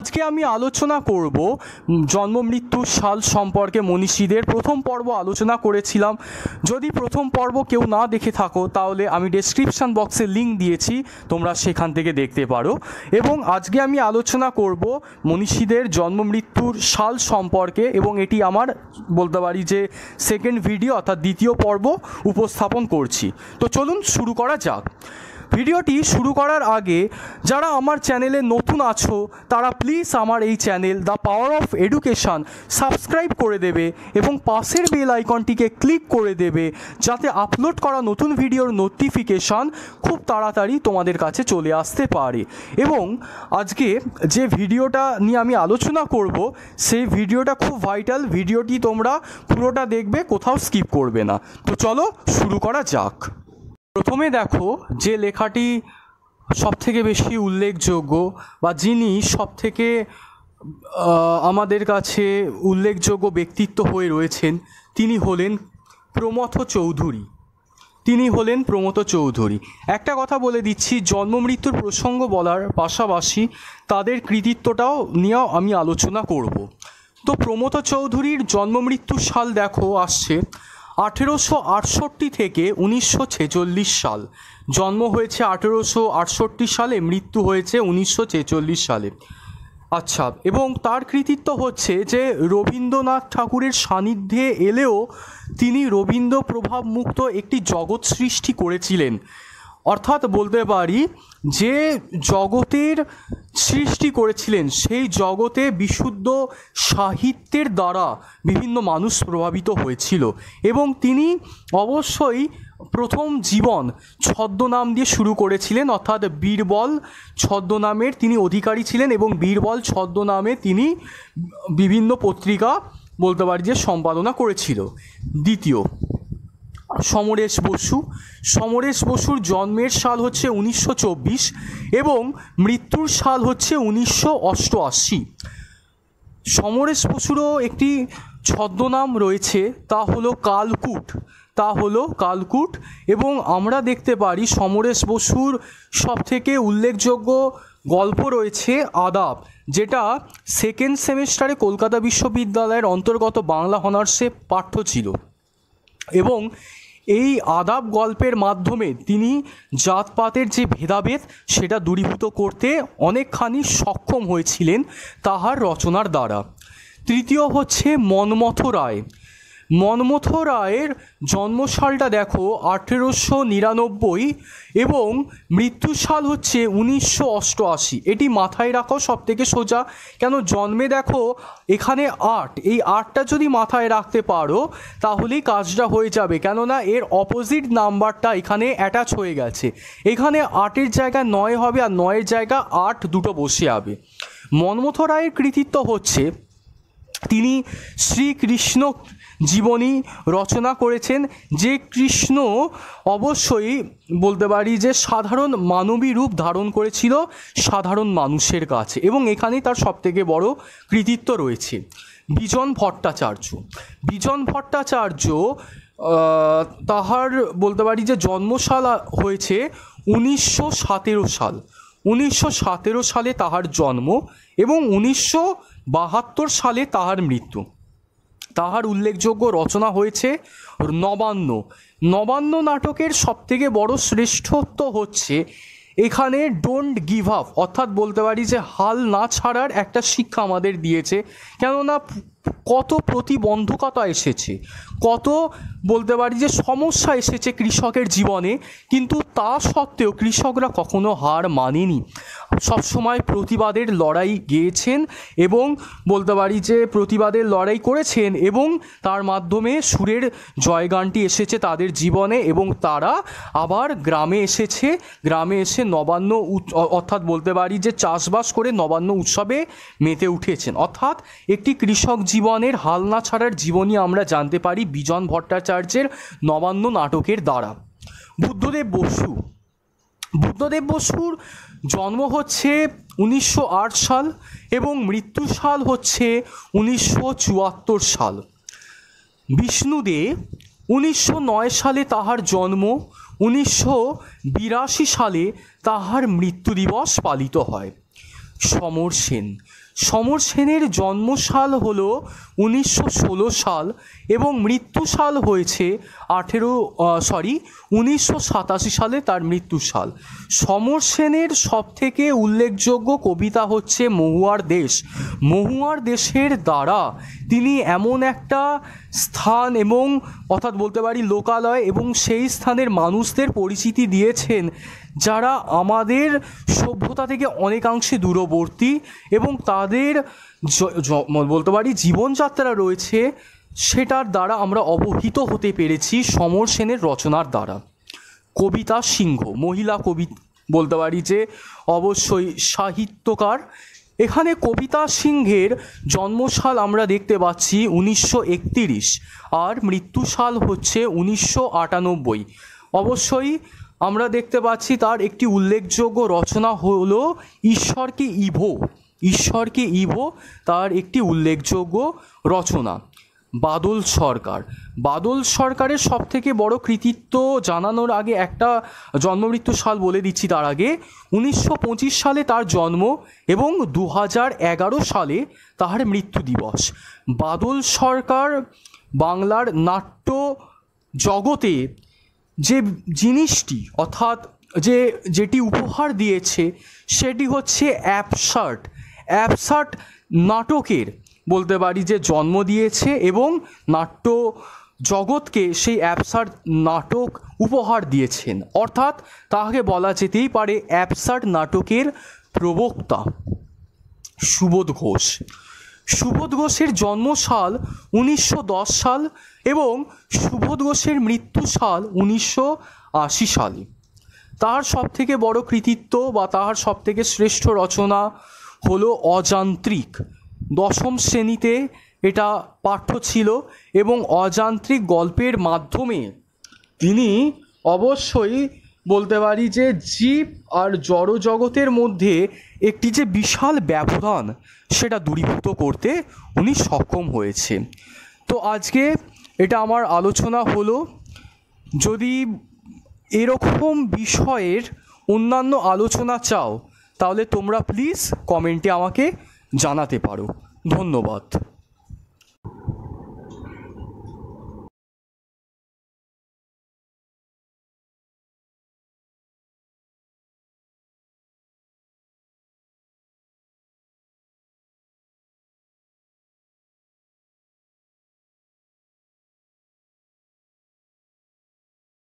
আজকে আমি আলোচনা করব জন্ম মৃত্যুর সাল সম্পর্কে মনীষীদের। প্রথম পর্ব আলোচনা করেছিলাম। যদি প্রথম পর্ব কেউ না দেখে থাকো তাহলে আমি ডেসক্রিপশন বক্সে লিঙ্ক দিয়েছি, তোমরা সেখান থেকে দেখতে পারো। এবং আজকে আমি আলোচনা করব মনীষীদের জন্ম মৃত্যুর সাল সম্পর্কে, এবং এটি আমার বলতে পারি যে সেকেন্ড ভিডিও অর্থাৎ দ্বিতীয় পর্ব উপস্থাপন করছি। তো চলুন শুরু করা যাক। ভিডিওটি শুরু করার আগে যারা আমার চ্যানেলে নতুন আছো তারা প্লিজ আমার এই channel the power of education subscribe করে দেবে এবং পাশের বেল আইকনটিকে ক্লিক করে দেবে, যাতে আপলোড করা নতুন ভিডিওর নোটিফিকেশান খুব তাড়াতাড়ি তোমাদের কাছে চলে আসতে পারে। এবং আজকে যে ভিডিওটা নিয়ে আমি আলোচনা করব সেই ভিডিওটা খুব ভাইটাল। ভিডিওটি তোমরা পুরোটা দেখবে, কোথাও স্কিপ করবে না। তো চলো শুরু করা যাক। প্রথমে দেখো যে লেখাটি সবথেকে বেশি উল্লেখযোগ্য বা যিনি সবথেকে আমাদের কাছে উল্লেখযোগ্য ব্যক্তিত্ব হয়ে রয়েছেন তিনি হলেন প্রমথ চৌধুরী। একটা কথা বলে দিচ্ছি, জন্ম মৃত্যুর প্রসঙ্গ বলার পাশাপাশি তাদের কৃতিত্বটাও নিয়েও আমি আলোচনা করব। তো প্রমথ চৌধুরীর জন্ম মৃত্যুর সাল দেখো আসছে 1868 থেকে 1946 সাল। জন্ম হয়েছে 1868 সালে, মৃত্যু হয়েছে 1946 সালে। আচ্ছা, এবং তার কৃতিত্ব হচ্ছে যে রবীন্দ্রনাথ ঠাকুরের সান্নিধ্যে এলেও তিনি রবীন্দ্র প্রভাবমুক্ত একটি জগৎ সৃষ্টি করেছিলেন। অর্থাৎ বলতে পারি যে জগতের সৃষ্টি করেছিলেন, সেই জগতে বিশুদ্ধ সাহিত্যের দ্বারা বিভিন্ন মানুষ প্রভাবিত হয়েছিল। এবং তিনি অবশ্যই প্রথম জীবন ছদ্মনাম দিয়ে শুরু করেছিলেন, অর্থাৎ বীরবল ছদ্মনামের তিনি অধিকারী ছিলেন এবং বীরবল ছদ্মনামে তিনি বিভিন্ন পত্রিকা বলতে পারি যে সম্পাদনা করেছিল। দ্বিতীয়, সমরেশ বসুর জন্মের সাল হচ্ছে 1924 এবং মৃত্যুর সাল হচ্ছে 1988। সমরেশ বসুরও একটি ছদ্মনাম রয়েছে, তা হলো কালকুট। এবং আমরা দেখতে পারি সমরেশ বসুর সবথেকে উল্লেখযোগ্য গল্প রয়েছে আদাব, যেটা সেকেন্ড সেমিস্টারে কলকাতা বিশ্ববিদ্যালয়ের অন্তর্গত বাংলা অনার্সে পাঠ্য ছিল। এবং এই আদাব গল্পের মাধ্যমে তিনি জাতপাতের যে ভেদাভেদ সেটা দূরীভূত করতে অনেকখানি সক্ষম হয়েছিলেন তাহার রচনার দ্বারা। তৃতীয় হচ্ছে মন্মথ রায়ের জন্মসালটা দেখো 1899 এবং মৃত্যুর সাল হচ্ছে 1988। এটি মাথায় রাখো সব থেকে সোজা, কেন জন্মে দেখো এখানে 8, এই 8টা যদি মাথায় রাখতে পারো তাহলেই কাজটা হয়ে যাবে, কেননা এর অপোজিট নাম্বারটা এখানে অ্যাটাচ হয়ে গেছে। এখানে 8-এর জায়গায় 9 হবে আর 9-এর জায়গা 8 দুটো বসে যাবে। মন্মথ রায়ের কৃতিত্ব হচ্ছে তিনি শ্রীকৃষ্ণ জীবনী রচনা করেছেন, যে কৃষ্ণ অবশ্যই বলতে পারি যে সাধারণ মানবী রূপ ধারণ করেছিল সাধারণ মানুষের কাছে, এবং এখানেই তার সবথেকে বড় কৃতিত্ব রয়েছে। বিজন ভট্টাচার্য তাহার বলতে পারি যে জন্মসাল হয়েছে 1917 সালে তাহার জন্ম এবং 1972 সালে তাহার মৃত্যু। তাহার উল্লেখযোগ্য রচনা হয়েছে নবান্ন নাটকের সবথেকে বড় শ্রেষ্ঠত্ব হচ্ছে এখানে ডোন্ট গিভ আপ, অর্থাৎ বলতে পারি যে হাল না ছাড়ার একটা শিক্ষা আমাদের দিয়েছে। কেননা কত প্রতিবন্ধকতা এসেছে, কত বলতে পারি যে সমস্যা এসেছে কৃষকের জীবনে, কিন্তু তা সত্ত্বেও কৃষকরা কখনো হার মানেনি, সবসময় প্রতিবাদের লড়াই গেয়েছেন এবং বলতে পারি যে প্রতিবাদের লড়াই করেছেন, এবং তার মাধ্যমে সুরের জয়গানটি এসেছে তাদের জীবনে, এবং তারা আবার গ্রামে এসে নবান্ন অর্থাৎ বলতে পারি যে চাষবাস করে নবান্ন উৎসবে মেতে উঠেছেন। অর্থাৎ একটি কৃষক জীবনের হাল না ছাড়ার জীবনী আমরা জানতে পারি বিজন ভট্টাচার্যের নবান্ন নাটকের দ্বারা। বুদ্ধদেব বসুর জন্ম হচ্ছে 1908 সাল এবং মৃত্যু সাল হচ্ছে 1974 সাল। বিষ্ণুদে 1909 সালে তাহার জন্ম, 1982 সালে তাহার মৃত্যু দিবস পালিত হয়। সমর সমর সেনের জন্মসাল হল 1916 সাল এবং মৃত্যুসাল হয়েছে 1987 সালে তার মৃত্যুসাল। সমর সেনের সবথেকে উল্লেখযোগ্য কবিতা হচ্ছে মহুয়ার দেশ। মহুয়ার দেশের দ্বারা তিনি এমন একটা স্থান এবং অর্থাৎ বলতে পারি লোকালয় এবং সেই স্থানের মানুষদের পরিচিতি দিয়েছেন যারা আমাদের সভ্যতা থেকে অনেকাংশে দূরবর্তী এবং তাদের বলতে পারি জীবনযাত্রা রয়েছে, সেটার দ্বারা আমরা অবহিত হতে পেরেছি সমর সেনের রচনার দ্বারা। কবিতা সিংহ, মহিলা কবি বলতে পারি যে অবশ্যই সাহিত্যকার। এখানে কবিতা সিংহের জন্মসাল আমরা দেখতে পাচ্ছি 1931 আর মৃত্যুসাল হচ্ছে 1998। অবশ্যই আমরা দেখতে পাচ্ছি তার একটি উল্লেখযোগ্য রচনা হলো ঈশ্বরকে ইভো। ঈশ্বরকে ইভো তার একটি উল্লেখযোগ্য রচনা। বাদল সরকার, বাদল সরকারের সবথেকে বড় কৃতিত্ব জানানোর আগে একটা জন্মমৃত্যু সাল বলে দিচ্ছি। তার আগে 1925 সালে তার জন্ম এবং 2011 সালে তার মৃত্যু দিবস। বাদল সরকার বাংলার নাট্য জগতে যে জিনিসটি অর্থাৎ যেটি উপহার দিয়েছে সেটি হচ্ছে অ্যাবসার্ড নাটকের বলতে পারি যে জন্ম দিয়েছে এবং নাট্য জগৎকে সেই অ্যাবসার্ড নাটক উপহার দিয়েছেন, অর্থাৎ তাকে বলা যেতেই পারে অ্যাবসার্ড নাটকের প্রবক্তা। সুবোধ ঘোষ, সুবোধ ঘোষের জন্মসাল 1910 সাল এবং সুবোধ ঘোষের মৃত্যুসাল 1980 সালে। তার সবথেকে বড় কৃতিত্ব বা তার সবথেকে শ্রেষ্ঠ রচনা হলো অযান্ত্রিক। দশম শ্রেণীতে এটা পাঠ্য ছিল এবং অযান্ত্রিক গল্পের মাধ্যমে তিনি অবশ্যই বলতে পারি যে জীব আর জড়জগতের মধ্যে একটি যে বিশাল ব্যবধান সেটা দূরীভূত করতে উনি সক্ষম হয়েছে। তো আজকে এটা আমার আলোচনা হলো। যদি এরকম বিষয়ের অন্যান্য আলোচনা চাও তাহলে তোমরা প্লিজ কমেন্টে আমাকে জানাতে পারো। ধন্যবাদ।